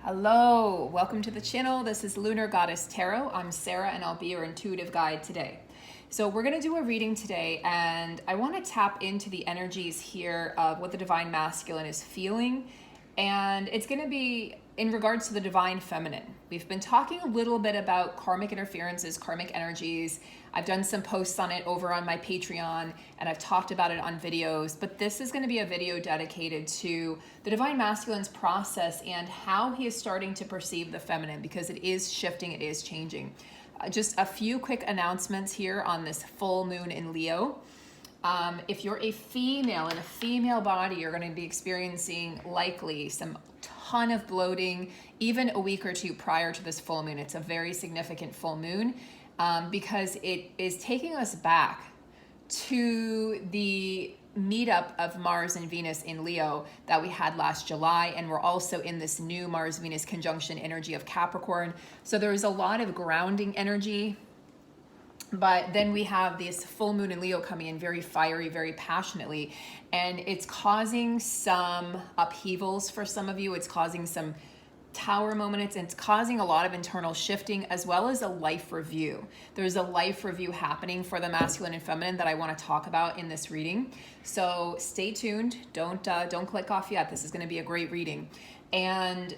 Hello, welcome to the channel. This is Lunar Goddess Tarot. I'm Sarah and I'll be your intuitive guide today. So we're going to do a reading today and I want to tap into the energies here of what the Divine Masculine is feeling. And it's going to be in regards to the Divine Feminine. We've been talking a little bit about karmic interferences, karmic energies. I've done some posts on it over on my Patreon and I've talked about it on videos, but this is going to be a video dedicated to the Divine Masculine's process and how he is starting to perceive the feminine, because it is shifting, it is changing. Just a few quick announcements here on this full moon in Leo. If you're a female in a female body, you're going to be experiencing likely some ton of bloating, even a week or two prior to this full moon. It's a very significant full moon because it is taking us back to the meetup of Mars and Venus in Leo that we had last July, and we're also in this new Mars-Venus conjunction energy of Capricorn. So there's a lot of grounding energy. But then we have this full moon in Leo coming in very fiery, very passionately, and it's causing some upheavals for some of you. It's causing some tower moments, and it's causing a lot of internal shifting as well as a life review. There's a life review happening for the masculine and feminine that I want to talk about in this reading. So stay tuned. Don't click off yet. This is going to be a great reading. And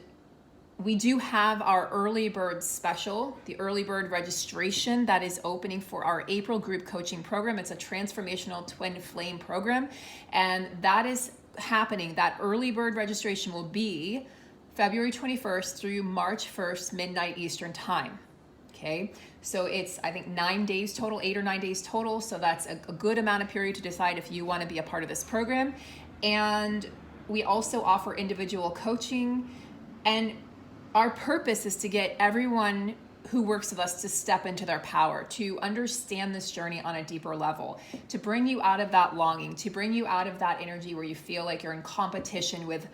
we do have our early bird special, the early bird registration that is opening for our April group coaching program. It's a transformational twin flame program, and that is happening. That early bird registration will be February 21st through March 1st, midnight Eastern time. Okay, so it's, I think, 9 days total, 8 or 9 days total. So that's a good amount of period to decide if you want to be a part of this program. And we also offer individual coaching, and our purpose is to get everyone who works with us to step into their power, to understand this journey on a deeper level, to bring you out of that longing, to bring you out of that energy where you feel like you're in competition with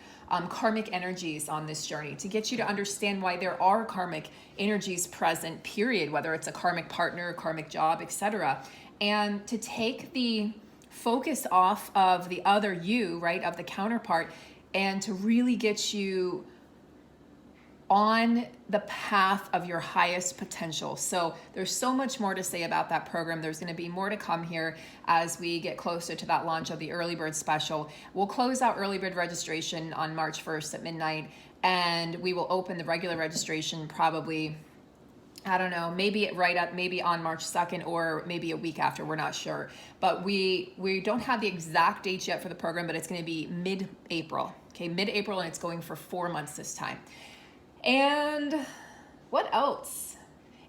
karmic energies on this journey, to get you to understand why there are karmic energies present, period, whether it's a karmic partner, karmic job, etc. And to take the focus off of the other you, right, of the counterpart, and to really get you on the path of your highest potential. So there's so much more to say about that program. There's going to be more to come here as we get closer to that launch of the early bird special. We'll close out early bird registration on March 1st at midnight, and we will open the regular registration probably, I don't know, maybe maybe on March 2nd or maybe a week after, we're not sure. But we don't have the exact dates yet for the program, but it's going to be mid-April. Okay, mid-April, and it's going for 4 months this time. And what else?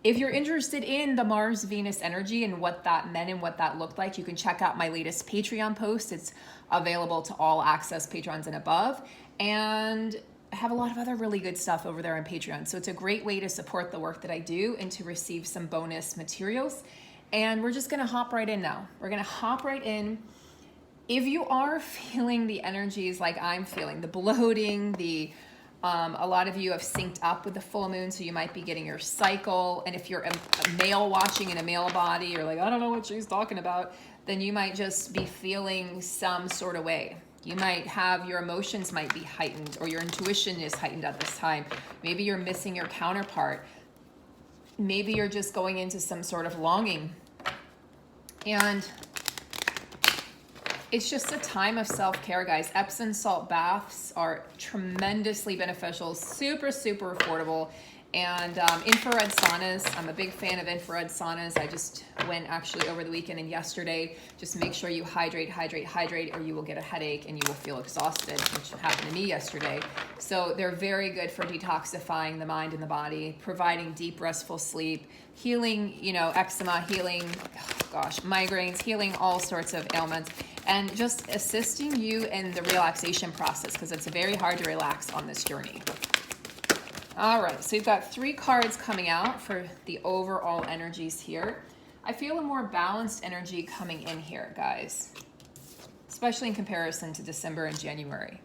If you're interested in the Mars-Venus energy and what that meant and what that looked like, you can check out my latest Patreon post. It's available to all access patrons and above. And I have a lot of other really good stuff over there on Patreon. So it's a great way to support the work that I do and to receive some bonus materials. And we're just going to hop right in now. We're going to hop right in. If you are feeling the energies like I'm feeling, the bloating, a lot of you have synced up with the full moon, so you might be getting your cycle. And if you're a male watching in a male body, you're like, I don't know what she's talking about, then you might just be feeling some sort of way. You might have, your emotions might be heightened, or your intuition is heightened at this time. Maybe you're missing your counterpart. Maybe you're just going into some sort of longing. And it's just a time of self-care, guys. Epsom salt baths are tremendously beneficial, super, super affordable. And infrared saunas, I'm a big fan of infrared saunas. I just went actually over the weekend and yesterday. Just make sure you hydrate, or you will get a headache and you will feel exhausted, which happened to me yesterday. So they're very good for detoxifying the mind and the body, providing deep, restful sleep, healing, eczema, healing, migraines, healing all sorts of ailments, and just assisting you in the relaxation process, because it's very hard to relax on this journey. All right, so you've got 3 cards coming out for the overall energies here. I feel a more balanced energy coming in here, guys, especially in comparison to December and January.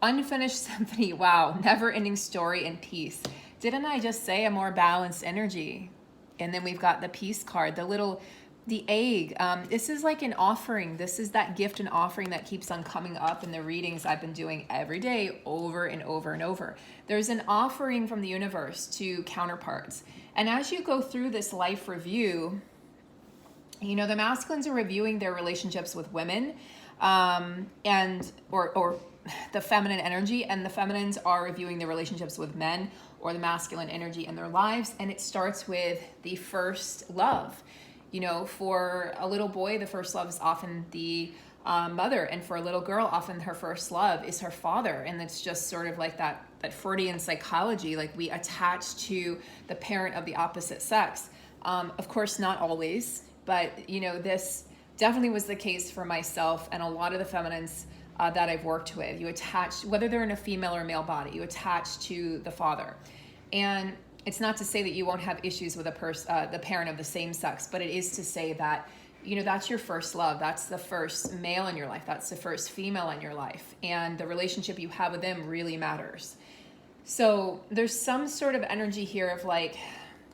Unfinished symphony, wow, never-ending story and peace. Didn't I just say a more balanced energy? And then we've got the peace card, the little The egg, this is like an offering. This is that gift and offering that keeps on coming up in the readings I've been doing every day over and over and over. There's an offering from the universe to counterparts. And as you go through this life review, you know, the masculines are reviewing their relationships with women, or the feminine energy, and the feminines are reviewing their relationships with men, or the masculine energy in their lives. And it starts with the first love. You know, for a little boy, the first love is often the mother, and for a little girl, often her first love is her father. And it's just sort of like that Freudian psychology, like we attach to the parent of the opposite sex. Of course, not always, but you know, this definitely was the case for myself and a lot of the feminines that I've worked with. You attach, whether they're in a female or male body, you attach to the father. And it's not to say that you won't have issues with the parent of the same sex, but it is to say that, you know, that's your first love. That's the first male in your life. That's the first female in your life. And the relationship you have with them really matters. So there's some sort of energy here of like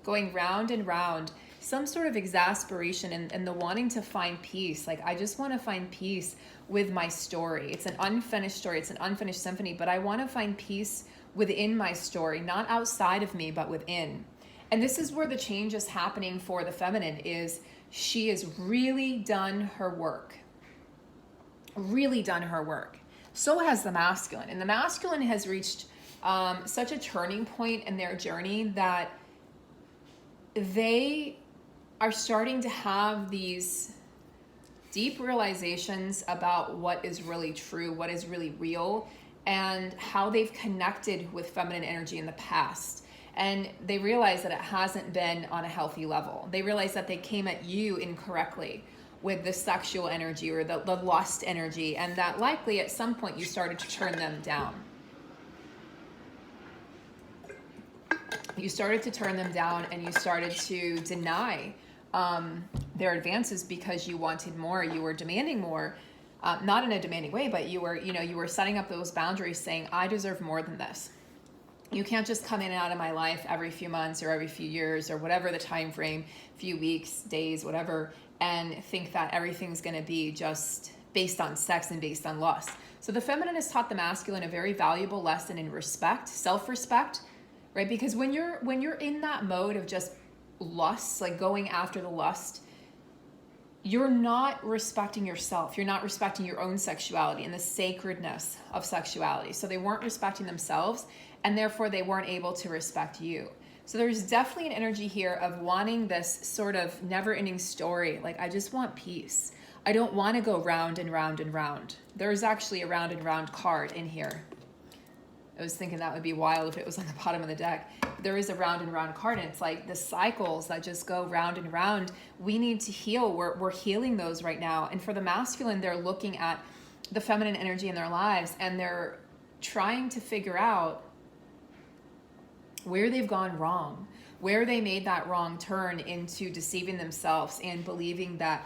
going round and round, some sort of exasperation and the wanting to find peace. Like, I just want to find peace with my story. It's an unfinished story. It's an unfinished symphony, but I want to find peace within my story, not outside of me, but within. And this is where the change is happening for the feminine, is she has really done her work. Really done her work. So has the masculine. And the masculine has reached such a turning point in their journey that they are starting to have these deep realizations about what is really true, what is really real, and how they've connected with feminine energy in the past. And they realize that it hasn't been on a healthy level. They realize that they came at you incorrectly with the sexual energy or the lust energy, and that likely at some point you started to turn them down. You started to turn them down, and you started to deny their advances because you wanted more, you were demanding more. Not in a demanding way, but you were setting up those boundaries saying, I deserve more than this. You can't just come in and out of my life every few months or every few years or whatever the time frame, few weeks, days, whatever, and think that everything's going to be just based on sex and based on lust. So the feminine has taught the masculine a very valuable lesson in respect, self-respect, right? Because when you're in that mode of just lust, like going after the lust, you're not respecting yourself. You're not respecting your own sexuality and the sacredness of sexuality. So they weren't respecting themselves, and therefore they weren't able to respect you. So there's definitely an energy here of wanting this sort of never-ending story. Like, I just want peace. I don't want to go round and round and round. There's actually a round and round card in here. I was thinking that would be wild if it was on the bottom of the deck. There is a round and round card, and it's like the cycles that just go round and round. We need to heal. We're healing those right now. And for the masculine, they're looking at the feminine energy in their lives, and they're trying to figure out where they've gone wrong, where they made that wrong turn into deceiving themselves and believing that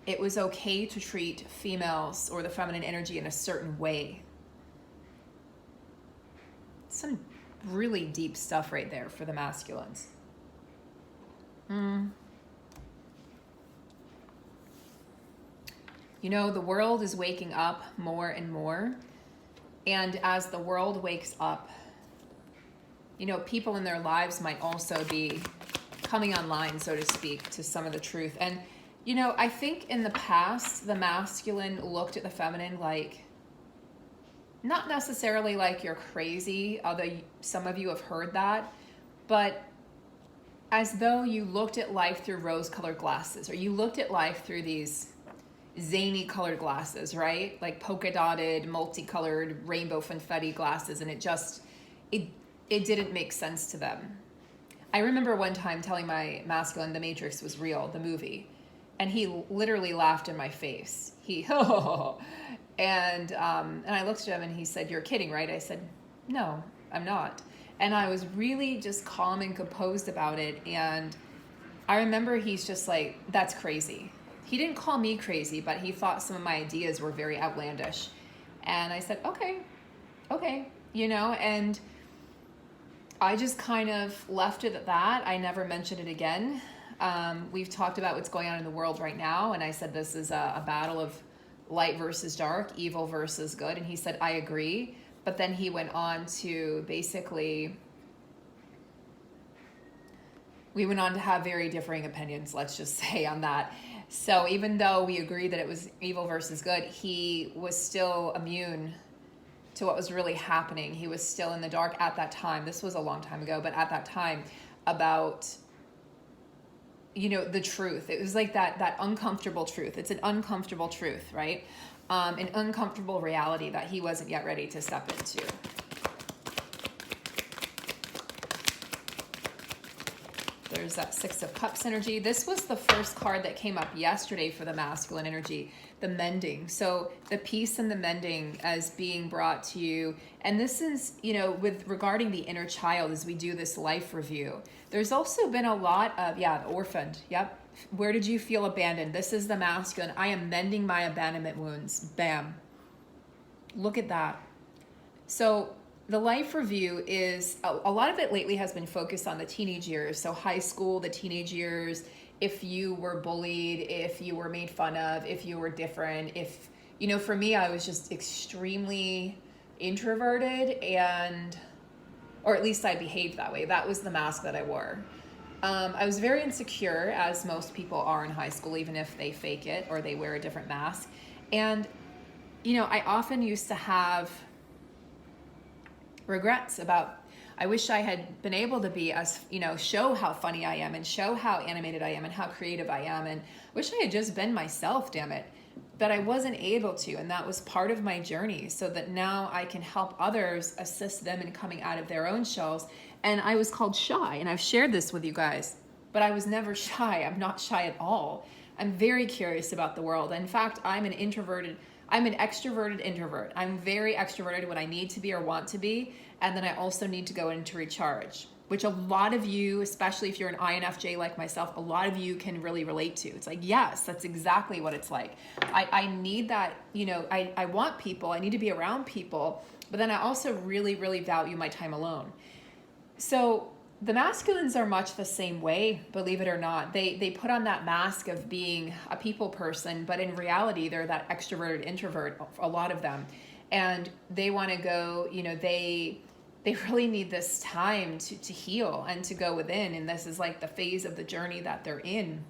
it was okay to treat females or the feminine energy in a certain way. Some really deep stuff right there for the masculines. You know, the world is waking up more and more. And as the world wakes up, you know, people in their lives might also be coming online, so to speak, to some of the truth. And, you know, I think in the past, the masculine looked at the feminine like, not necessarily like you're crazy, although some of you have heard that, but as though you looked at life through rose-colored glasses, or you looked at life through these zany colored glasses, right? Like polka-dotted, multicolored, rainbow confetti glasses, and it didn't make sense to them. I remember one time telling my masculine The Matrix was real, the movie, and he literally laughed in my face. And I looked at him and he said, "You're kidding, right?" I said, "No, I'm not." And I was really just calm and composed about it. And I remember he's just like, "That's crazy." He didn't call me crazy, but he thought some of my ideas were very outlandish. And I said, okay, you know, and I just kind of left it at that. I never mentioned it again. We've talked about what's going on in the world right now, and I said this is a battle of light versus dark, evil versus good, and he said, I agree. But then he went on to basically, we went on to have very differing opinions, let's just say, on that. So even though we agreed that it was evil versus good, he was still immune to what was really happening. He was still in the dark at that time. This was a long time ago, but at that time, about, you know, the truth. It was like that uncomfortable truth. It's an uncomfortable truth, right? An uncomfortable reality that he wasn't yet ready to step into. There's that Six of Cups energy. This was the first card that came up yesterday for the masculine energy, the mending. So the peace and the mending as being brought to you. And this is, you know, with regarding the inner child as we do this life review. There's also been a lot of, yeah, orphaned. Yep. Where did you feel abandoned? This is the masculine. I am mending my abandonment wounds. Bam. Look at that. So the life review is, a lot of it lately has been focused on the teenage years. So high school, the teenage years, if you were bullied, if you were made fun of, if you were different, if, you know, for me, I was just extremely introverted and, or at least I behaved that way. That was the mask that I wore. I was very insecure, as most people are in high school, even if they fake it or they wear a different mask. And, you know, I often used to have regrets about, I wish I had been able to be as, you know, show how funny I am and show how animated I am and how creative I am, and wish I had just been myself, damn it. But I wasn't able to, and that was part of my journey, so that now I can help others, assist them in coming out of their own shells. And I was called shy, and I've shared this with you guys, but I was never shy. I'm not shy at all. I'm very curious about the world. In fact, I'm an extroverted introvert. I'm very extroverted when I need to be or want to be, and then I also need to go into recharge, which a lot of you, especially if you're an INFJ like myself, a lot of you can really relate to. It's like, yes, that's exactly what it's like. I need that, you know, I want people, I need to be around people, but then I also really, really value my time alone. So the masculines are much the same way, believe it or not. They put on that mask of being a people person, but in reality, they're that extroverted introvert, a lot of them. And they want to go, you know, they really need this time to heal and to go within. And this is like the phase of the journey that they're in.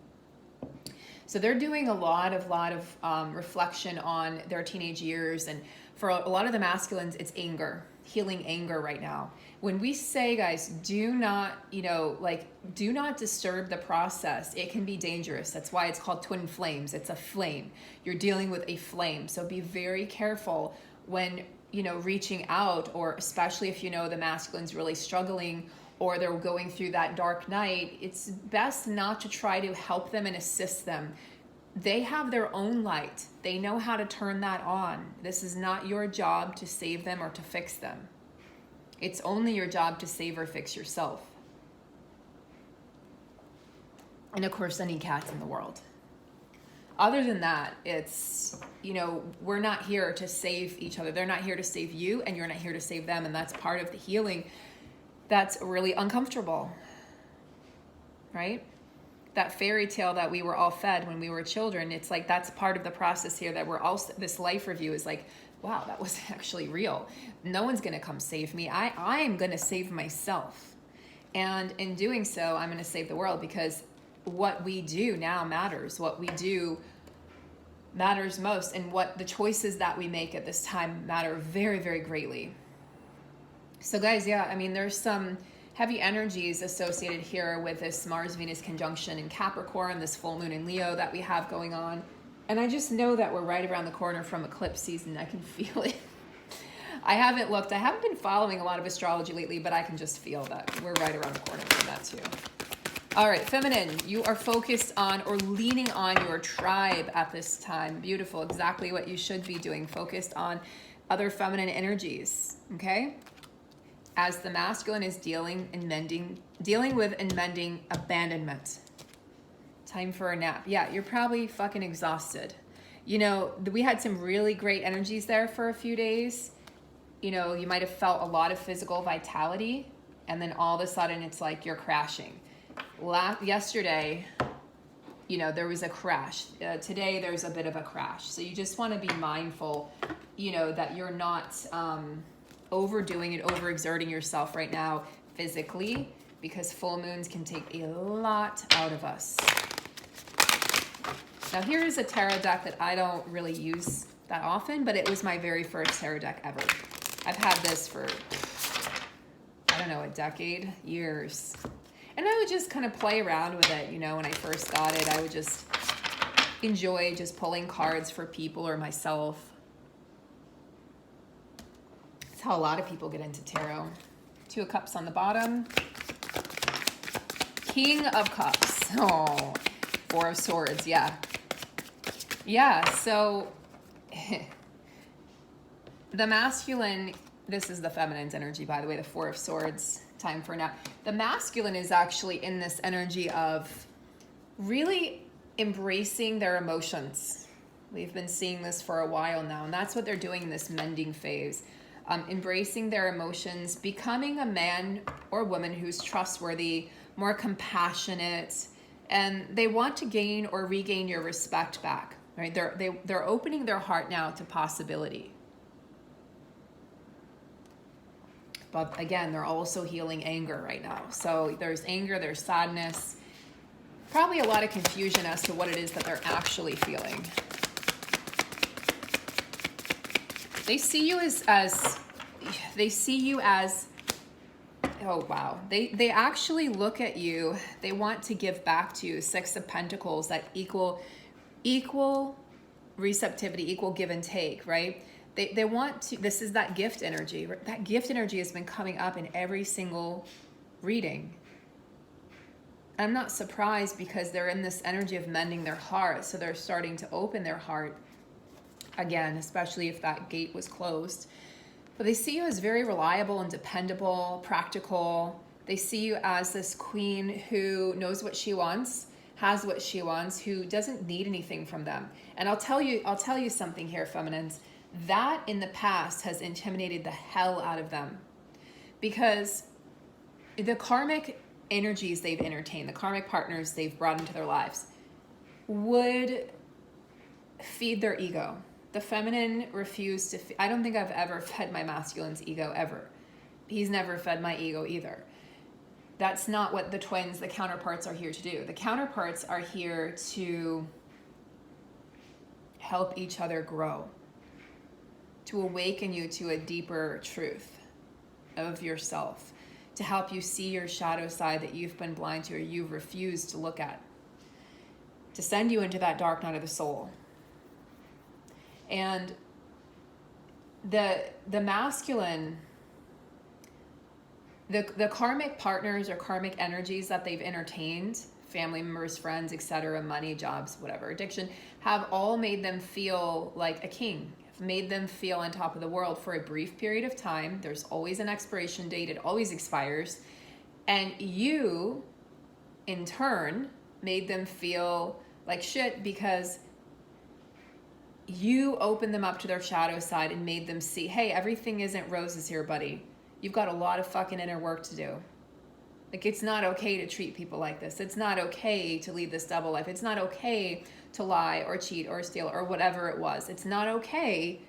So they're doing a lot of reflection on their teenage years. And for a lot of the masculines, it's anger, healing anger right now. When we say, guys, do not, you know, like, do not disturb the process. It can be dangerous. That's why it's called twin flames. It's a flame. You're dealing with a flame. So be very careful when, you know, reaching out, or especially if you know the masculine's really struggling or they're going through that dark night. It's best not to try to help them and assist them. They have their own light. They know how to turn that on. This is not your job to save them or to fix them. It's only your job to save or fix yourself. And of course, any cats in the world. Other than that, it's, you know, we're not here to save each other. They're not here to save you, and you're not here to save them. And that's part of the healing that's really uncomfortable, right? That fairy tale that we were all fed when we were children, it's like that's part of the process here, that we're also, this life review is like, wow, that was actually real. No one's going to come save me. I am going to save myself. And in doing so, I'm going to save the world, because what we do now matters. What we do matters most. And what the choices that we make at this time matter very, very greatly. So guys, yeah, I mean, there's some heavy energies associated here with this Mars-Venus conjunction in Capricorn, this full moon in Leo that we have going on. And I just know that we're right around the corner from eclipse season. I can feel it. I haven't looked. I haven't been following a lot of astrology lately, but I can just feel that we're right around the corner from that too. All right, feminine, you are focused on or leaning on your tribe at this time. Beautiful, exactly what you should be doing. Focused on other feminine energies, okay? As the masculine is dealing with and mending abandonment. Time for a nap. Yeah, you're probably fucking exhausted. You know, we had some really great energies there for a few days. You know, you might have felt a lot of physical vitality, and then all of a sudden it's like you're crashing. Yesterday, you know, there was a crash. Today there's a bit of a crash. So you just want to be mindful, you know, that you're not overdoing and overexerting yourself right now physically, because full moons can take a lot out of us. Now here is a tarot deck that I don't really use that often, but it was my very first tarot deck ever. I've had this for, I don't know, a decade, years. And I would just kind of play around with it, you know, when I first got it. I would just enjoy just pulling cards for people or myself. That's how a lot of people get into tarot. Two of Cups on the bottom. King of Cups. Oh, Four of Swords, yeah. Yeah, so the masculine, this is the feminine's energy, by the way, the Four of Swords, time for now. The masculine is actually in this energy of really embracing their emotions. We've been seeing this for a while now, and that's what they're doing in this mending phase. Embracing their emotions, becoming a man or woman who's trustworthy, more compassionate, and they want to gain or regain your respect back. Right? They're opening their heart now to possibility. But again, they're also healing anger right now. So there's anger, there's sadness, probably a lot of confusion as to what it is that they're actually feeling. They see you as they see you as, oh wow, they actually look at you, they want to give back to you. Six of Pentacles, that equal receptivity, equal give and take, right? They want to, this is that gift energy. That gift energy has been coming up in every single reading. I'm not surprised, because they're in this energy of mending their heart. So they're starting to open their heart again, especially if that gate was closed. But they see you as very reliable and dependable, practical. They see you as this queen who knows what she wants, has what she wants, who doesn't need anything from them. And I'll tell you something here, feminines. That in the past has intimidated the hell out of them, because the karmic energies they've entertained, the karmic partners they've brought into their lives, would feed their ego. The feminine refused to I don't think I've ever fed my masculine's ego, ever. He's never fed my ego either. That's not what the twins, the counterparts, are here to do. The counterparts are here to help each other grow, to awaken you to a deeper truth of yourself, to help you see your shadow side that you've been blind to or you've refused to look at, to send you into that dark night of the soul. And the masculine, the karmic partners or karmic energies that they've entertained, family members, friends, etc., money, jobs, whatever, addiction, have all made them feel like a king, have made them feel on top of the world for a brief period of time. There's always an expiration date. It always expires. And you, in turn, made them feel like shit, because you opened them up to their shadow side and made them see, hey, everything isn't roses here, buddy. You've got a lot of fucking inner work to do. Like, it's not okay to treat people like this. It's not okay to lead this double life. It's not okay to lie or cheat or steal or whatever it was. It's not okay.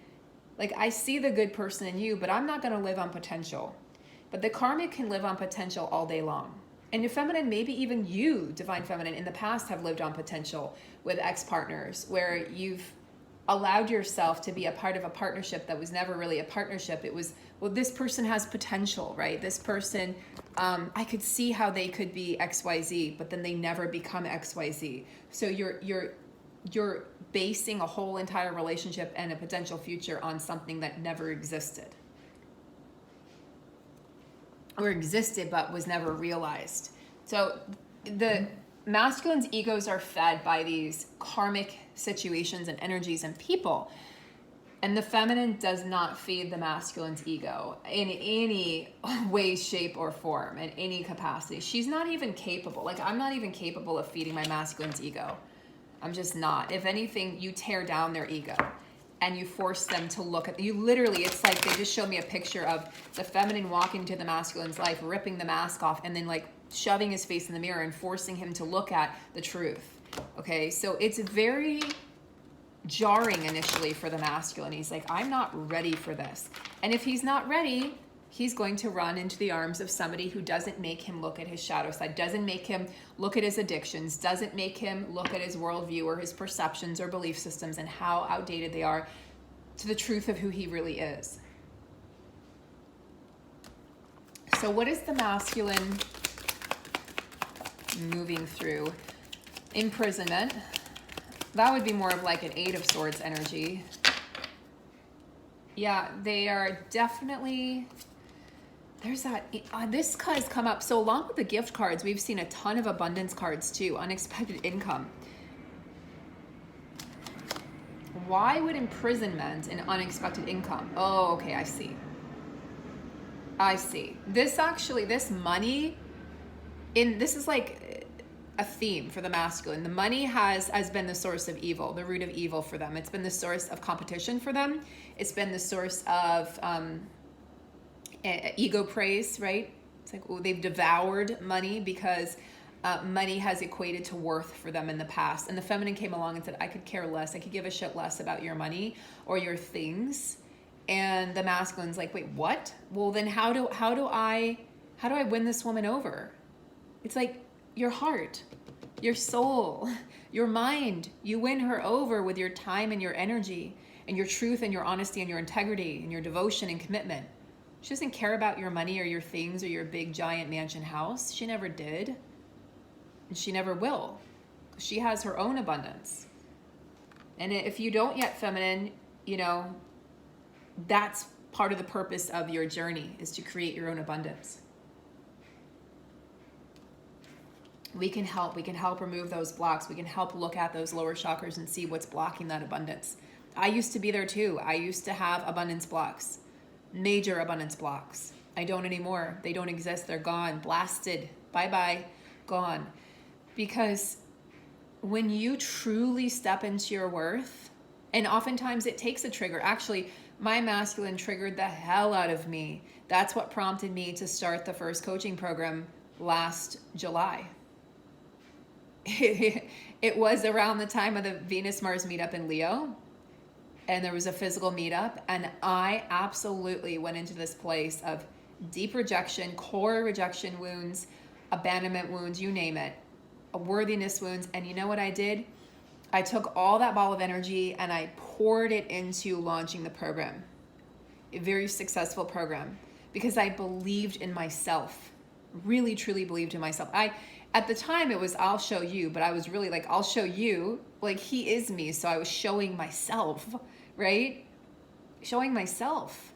Like, I see the good person in you, but I'm not going to live on potential. But the karmic can live on potential all day long. And your feminine, maybe even you, divine feminine, in the past have lived on potential with ex-partners, where you've allowed yourself to be a part of a partnership that was never really a partnership. It was, well, this person has potential, right? This person, I could see how they could be XYZ, but then they never become XYZ. So you're basing a whole entire relationship and a potential future on something that never existed. Or existed but was never realized. So the masculine's egos are fed by these karmic situations and energies and people. And the feminine does not feed the masculine's ego in any way, shape, or form, in any capacity. She's not even capable. Like, I'm not even capable of feeding my masculine's ego. I'm just not. If anything, you tear down their ego and you force them to look at you. Literally, it's like they just showed me a picture of the feminine walking into the masculine's life, ripping the mask off, and then like shoving his face in the mirror and forcing him to look at the truth. Okay, so it's very jarring initially for the masculine. He's like, I'm not ready for this. And if he's not ready, he's going to run into the arms of somebody who doesn't make him look at his shadow side, doesn't make him look at his addictions, doesn't make him look at his worldview or his perceptions or belief systems and how outdated they are to the truth of who he really is. So what is the masculine moving through? Imprisonment. That would be more of like an Eight of Swords energy. Yeah, they are definitely, there's that, this has come up. So along with the gift cards, we've seen a ton of abundance cards too, unexpected income. Why would imprisonment and unexpected income? Oh, okay, I see. I see. This actually, this money, this is like a theme for the masculine. The money has been the source of evil, the root of evil for them. It's been the source of competition for them. It's been the source of ego praise, right? It's like, oh, they've devoured money because money has equated to worth for them in the past. And the feminine came along and said, I could care less. I could give a shit less about your money or your things. And the masculine's like, wait, what? Well, then how do I win this woman over? It's like your heart, your soul, your mind. You win her over with your time and your energy and your truth and your honesty and your integrity and your devotion and commitment. She doesn't care about your money or your things or your big giant mansion house. She never did. And she never will. She has her own abundance. And if you don't yet, feminine, you know, that's part of the purpose of your journey, is to create your own abundance. We can help remove those blocks. We can help look at those lower chakras and see what's blocking that abundance. I used to be there too. I used to have abundance blocks, major abundance blocks. I don't anymore. They don't exist. They're gone, blasted, bye-bye, gone. Because when you truly step into your worth, and oftentimes it takes a trigger. Actually, my masculine triggered the hell out of me. That's what prompted me to start the first coaching program last July. It was around the time of the Venus-Mars meetup in Leo, and there was a physical meetup, and I absolutely went into this place of deep rejection, core rejection wounds, abandonment wounds, you name it, worthiness wounds. And you know what I did? I took all that ball of energy and I poured it into launching the program, a very successful program, because I believed in myself, really, truly believed in myself. At the time it was, I'll show you, but I was really like, I'll show you, like he is me. So I was showing myself, right? Showing myself.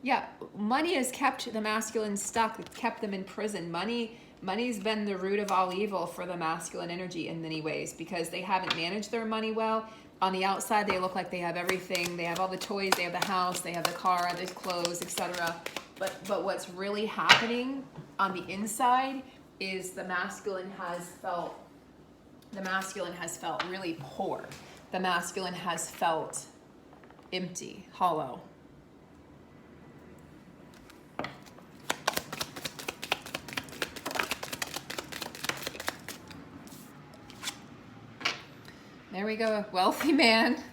Yeah, money has kept the masculine stuck, it's kept them in prison. Money's been the root of all evil for the masculine energy in many ways, because they haven't managed their money well. On the outside, they look like they have everything. They have all the toys, they have the house, they have the car, the clothes, etc. But what's really happening on the inside is the masculine has felt really poor. The masculine has felt empty, hollow. There we go, wealthy man.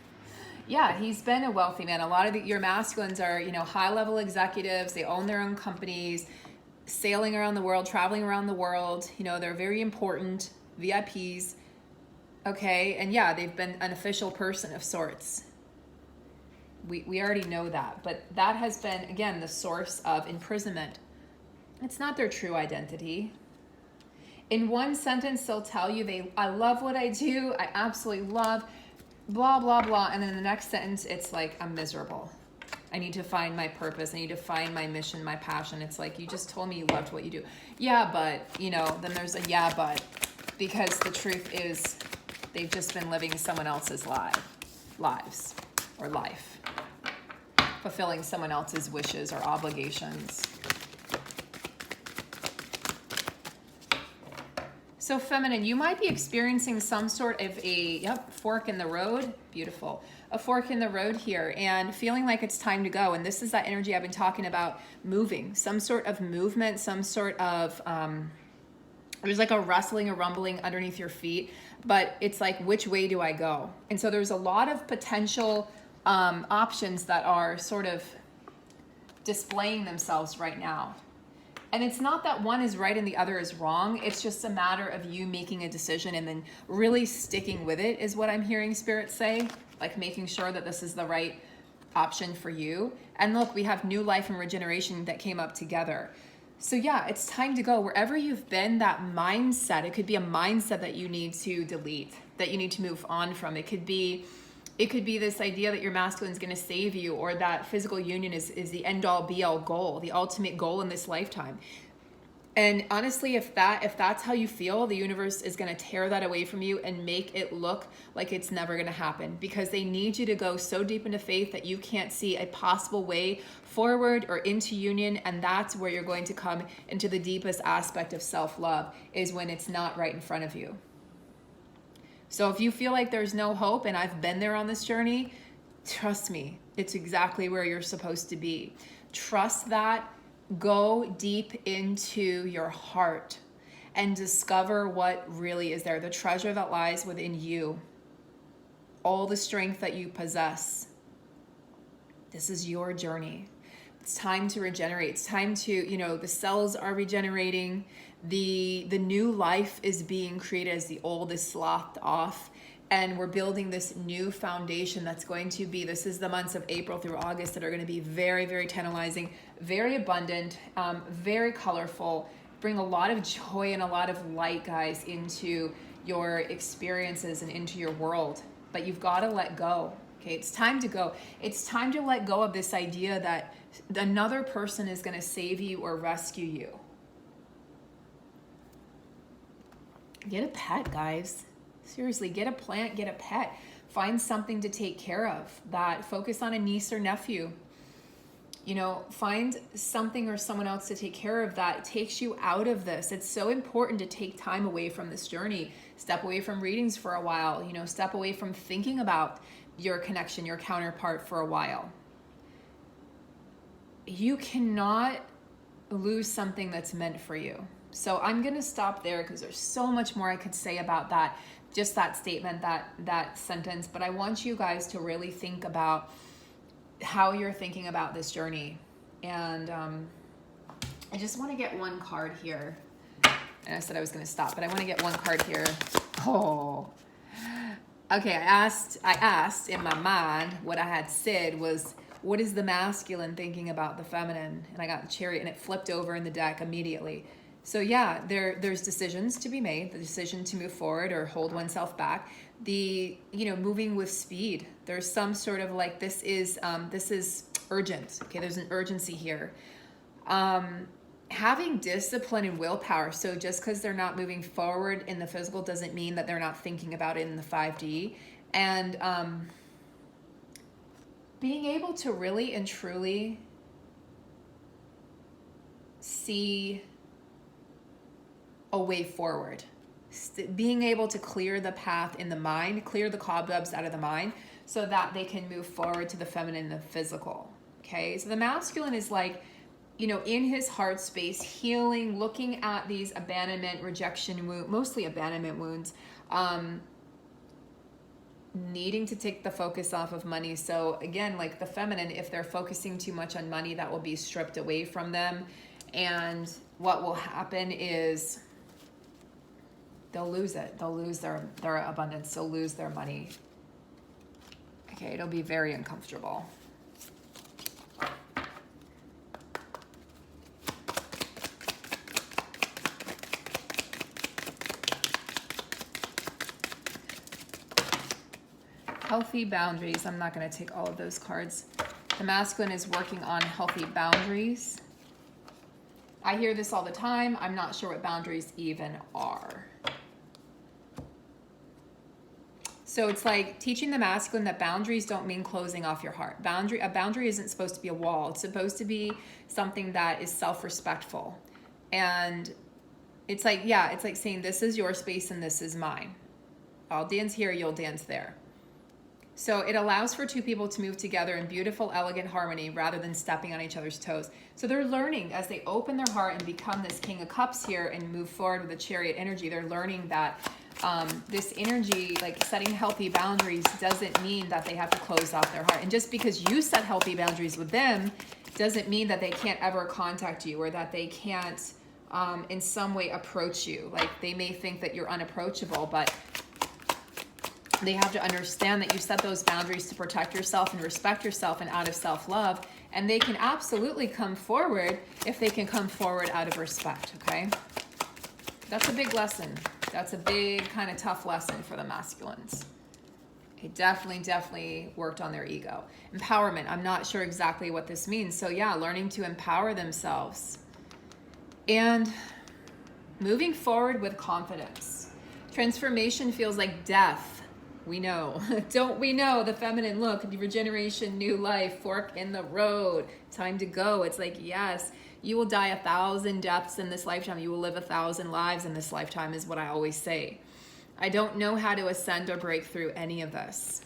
Yeah, he's been a wealthy man. A lot of your masculines are, you know, high-level executives. They own their own companies, sailing around the world, traveling around the world. You know, they're very important, VIPs. Okay, and yeah, they've been an official person of sorts. We already know that, but that has been, again, the source of imprisonment. It's not their true identity. In one sentence, they'll tell you, I love what I do, I absolutely love, blah, blah, blah. And then in the next sentence, it's like, I'm miserable. I need to find my purpose. I need to find my mission, my passion. It's like, you just told me you loved what you do. Yeah, but, you know, then there's a yeah, but, because the truth is they've just been living someone else's lives or life, fulfilling someone else's wishes or obligations. So feminine, you might be experiencing some sort of fork in the road. Beautiful. A fork in the road here and feeling like it's time to go. And this is that energy I've been talking about, moving, some sort of movement, some sort of there's like a rustling, a rumbling underneath your feet, but it's like, which way do I go? And so there's a lot of potential options that are sort of displaying themselves right now. And it's not that one is right and the other is wrong. It's just a matter of you making a decision and then really sticking with it, is what I'm hearing Spirit say. Like making sure that this is the right option for you. And look, we have new life and regeneration that came up together. So yeah, it's time to go. Wherever you've been, that mindset, it could be a mindset that you need to delete, that you need to move on from. It could be this idea that your masculine is going to save you, or that physical union is the end all be all goal, the ultimate goal in this lifetime. And honestly, if that's how you feel, the universe is going to tear that away from you and make it look like it's never going to happen, because they need you to go so deep into faith that you can't see a possible way forward or into union. And that's where you're going to come into the deepest aspect of self-love, is when it's not right in front of you. So if you feel like there's no hope, and I've been there on this journey, trust me, it's exactly where you're supposed to be. Trust that. Go deep into your heart and discover what really is there, the treasure that lies within you, all the strength that you possess. This is your journey. It's time to regenerate. It's time to, the cells are regenerating. The new life is being created as the old is sloughed off. And we're building this new foundation that's going to be, this is the months of April through August that are going to be very, very tantalizing, very abundant, very colorful, bring a lot of joy and a lot of light, guys, into your experiences and into your world. But you've got to let go. Okay, it's time to go. It's time to let go of this idea that another person is going to save you or rescue you. Get a pet, guys. Seriously, get a plant, get a pet. Find something to take care of. Focus on a niece or nephew. Find something or someone else to take care of that takes you out of this. It's so important to take time away from this journey. Step away from readings for a while. Step away from thinking about your connection, your counterpart for a while. You cannot lose something that's meant for you. So I'm going to stop there, because there's so much more I could say about that. Just that statement, that sentence. But I want you guys to really think about how you're thinking about this journey. And I just want to get one card here. And I said I was going to stop, but I want to get one card here. Oh, okay. I asked in my mind, what I had said was, what is the masculine thinking about the feminine? And I got the Chariot, and it flipped over in the deck immediately. So yeah, there's decisions to be made, the decision to move forward or hold oneself back, moving with speed. There's some sort of like, this is urgent. Okay, there's an urgency here. Having discipline and willpower. So just because they're not moving forward in the physical doesn't mean that they're not thinking about it in the 5D. And being able to really and truly see a way forward, being able to clear the path in the mind, clear the cobwebs out of the mind, so that they can move forward to the feminine and the physical. Okay, so the masculine is like, in his heart space, healing, looking at these abandonment, rejection wounds, mostly abandonment wounds, needing to take the focus off of money. So again, like the feminine, if they're focusing too much on money, that will be stripped away from them. And what will happen is they'll lose it. They'll lose their abundance. They'll lose their money. Okay, it'll be very uncomfortable. Healthy boundaries. I'm not going to take all of those cards. The masculine is working on healthy boundaries. I hear this all the time. I'm not sure what boundaries even are. So it's like teaching the masculine that boundaries don't mean closing off your heart. A boundary isn't supposed to be a wall. It's supposed to be something that is self-respectful. And it's like, yeah, it's like saying, this is your space and this is mine. I'll dance here, you'll dance there. So it allows for two people to move together in beautiful, elegant harmony rather than stepping on each other's toes. So they're learning as they open their heart and become this King of Cups here and move forward with the Chariot energy. They're learning that this energy, like setting healthy boundaries, doesn't mean that they have to close off their heart. And just because you set healthy boundaries with them doesn't mean that they can't ever contact you or that they can't in some way approach you. Like they may think that you're unapproachable, but they have to understand that you set those boundaries to protect yourself and respect yourself and out of self-love. And they can absolutely come forward if they can come forward out of respect, okay? That's a big lesson. That's a big kind of tough lesson for the masculines. It definitely worked on their ego. Empowerment. I'm not sure exactly what this means. So yeah, learning to empower themselves. And moving forward with confidence. Transformation feels like death. We know. Don't we know? The feminine look, regeneration, new life, fork in the road, time to go. It's like, yes, you will die 1,000 deaths in this lifetime. You will live 1,000 lives in this lifetime is what I always say. I don't know how to ascend or break through any of this.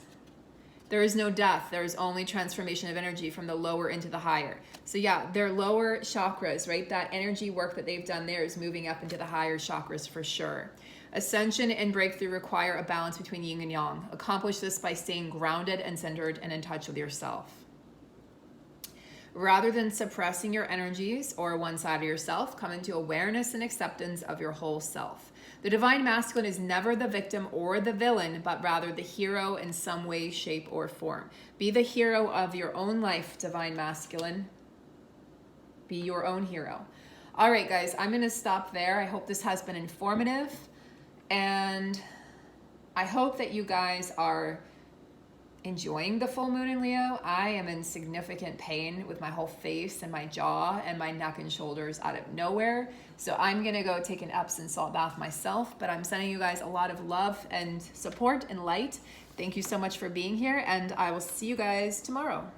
There is no death. There is only transformation of energy from the lower into the higher. So yeah, their lower chakras, right? That energy work that they've done there is moving up into the higher chakras for sure. Ascension and breakthrough require a balance between yin and yang. Accomplish this by staying grounded and centered and in touch with yourself. Rather than suppressing your energies or one side of yourself, come into awareness and acceptance of your whole self. The divine masculine is never the victim or the villain, but rather the hero in some way, shape, or form. Be the hero of your own life, divine masculine. Be your own hero. All right, guys, I'm going to stop there. I hope this has been informative. And I hope that you guys are enjoying the full moon in Leo. I am in significant pain with my whole face and my jaw and my neck and shoulders out of nowhere. So I'm going to go take an Epsom salt bath myself, but I'm sending you guys a lot of love and support and light. Thank you so much for being here, and I will see you guys tomorrow.